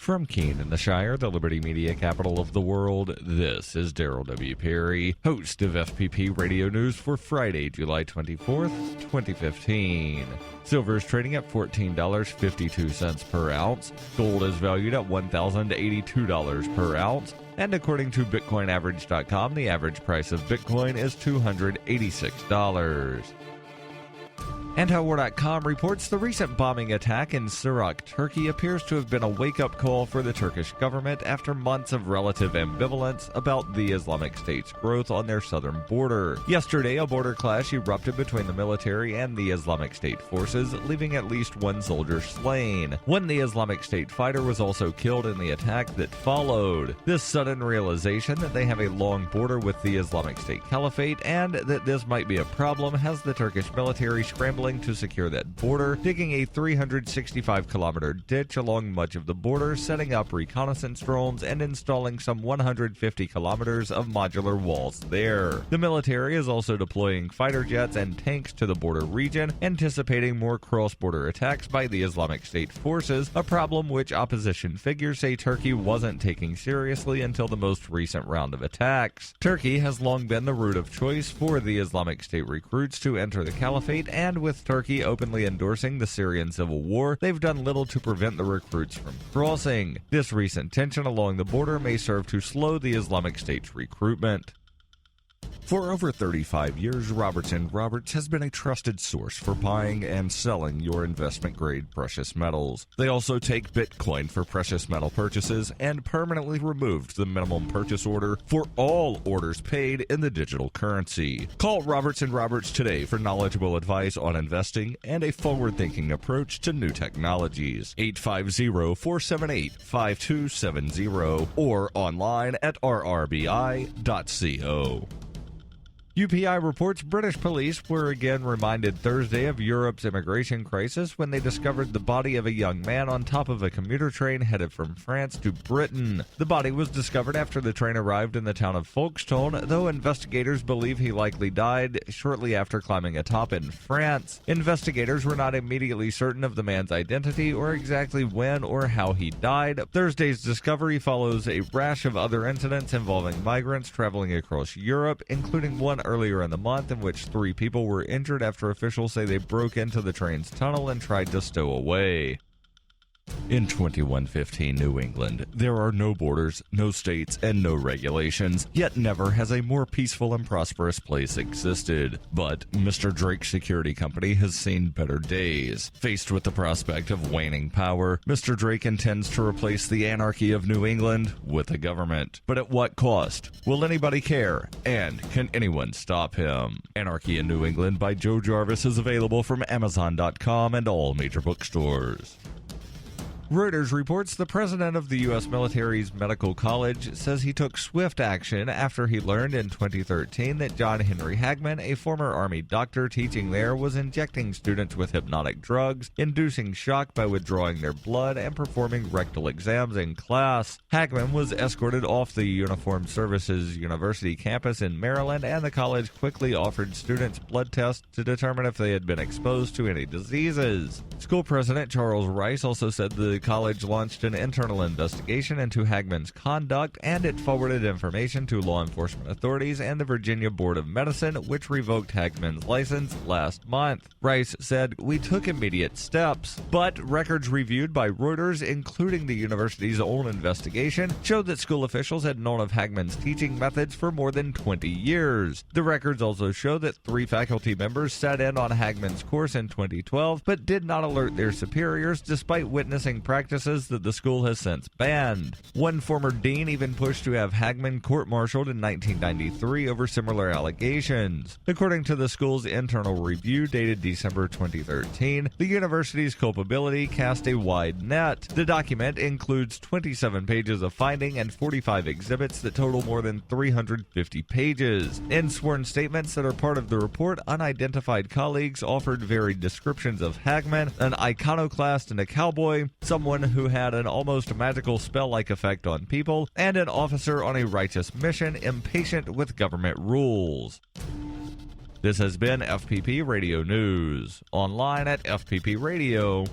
From Keene in the Shire, the Liberty Media capital of the world, this is Daryl W. Perry, host of FPP Radio News for Friday, July 24th, 2015. Silver is trading at $14.52 per ounce. Gold is valued at $1,082 per ounce. And according to BitcoinAverage.com, the average price of Bitcoin is $286. And War.com reports the recent bombing attack in Syria, Turkey appears to have been a wake-up call for the Turkish government after months of relative ambivalence about the Islamic State's growth on their southern border. Yesterday, a border clash erupted between the military and the Islamic State forces, leaving at least one soldier slain. One the Islamic State fighter was also killed in the attack that followed. This sudden realization that they have a long border with the Islamic State Caliphate and that this might be a problem has the Turkish military scrambling to secure that border, digging a 365-kilometer ditch along much of the border, setting up reconnaissance drones, and installing some 150 kilometers of modular walls there. The military is also deploying fighter jets and tanks to the border region, anticipating more cross-border attacks by the Islamic State forces, a problem which opposition figures say Turkey wasn't taking seriously until the most recent round of attacks. Turkey has long been the route of choice for the Islamic State recruits to enter the caliphate, and with Turkey openly endorsing the Syrian civil war, they've done little to prevent the recruits from crossing. This recent tension along the border may serve to slow the Islamic State's recruitment. For over 35 years, Robertson Roberts has been a trusted source for buying and selling your investment-grade precious metals. They also take Bitcoin for precious metal purchases and permanently removed the minimum purchase order for all orders paid in the digital currency. Call Robertson Roberts today for knowledgeable advice on investing and a forward-thinking approach to new technologies. 850-478-5270 or online at rrbi.co. UPI reports British police were again reminded Thursday of Europe's immigration crisis when they discovered the body of a young man on top of a commuter train headed from France to Britain. The body was discovered after the train arrived in the town of Folkestone, though investigators believe he likely died shortly after climbing atop in France. Investigators were not immediately certain of the man's identity or exactly when or how he died. Thursday's discovery follows a rash of other incidents involving migrants traveling across Europe, including one earlier in the month in which 3 people were injured after officials say they broke into the train's tunnel and tried to stow away. In 2115 New England, there are no borders, no states, and no regulations, yet never has a more peaceful and prosperous place existed. But Mr. Drake's security company has seen better days. Faced with the prospect of waning power, Mr. Drake intends to replace the anarchy of New England with a government. But at what cost? Will anybody care? And can anyone stop him? Anarchy in New England by Joe Jarvis is available from Amazon.com and all major bookstores. Reuters reports the president of the U.S. military's medical college says he took swift action after he learned in 2013 that John Henry Hagman, a former Army doctor teaching there, was injecting students with hypnotic drugs, inducing shock by withdrawing their blood, and performing rectal exams in class. Hagman was escorted off the Uniformed Services University campus in Maryland, and the college quickly offered students blood tests to determine if they had been exposed to any diseases. School president Charles Rice also said the college launched an internal investigation into Hagman's conduct, and it forwarded information to law enforcement authorities and the Virginia Board of Medicine, which revoked Hagman's license last month. Rice said, "We took immediate steps, but records reviewed by Reuters, including the university's own investigation, showed that school officials had known of Hagman's teaching methods for more than 20 years. The records also show that 3 faculty members sat in on Hagman's course in 2012, but did not alert their superiors despite witnessing practices that the school has since banned. One former dean even pushed to have Hagman court-martialed in 1993 over similar allegations. According to the school's internal review dated December 2013, the university's culpability cast a wide net. The document includes 27 pages of finding and 45 exhibits that total more than 350 pages. In sworn statements that are part of the report, unidentified colleagues offered varied descriptions of Hagman, an iconoclast and a cowboy, someone who had an almost magical spell-like effect on people, and an officer on a righteous mission impatient with government rules. This has been FPP Radio News, online at fppradio.com.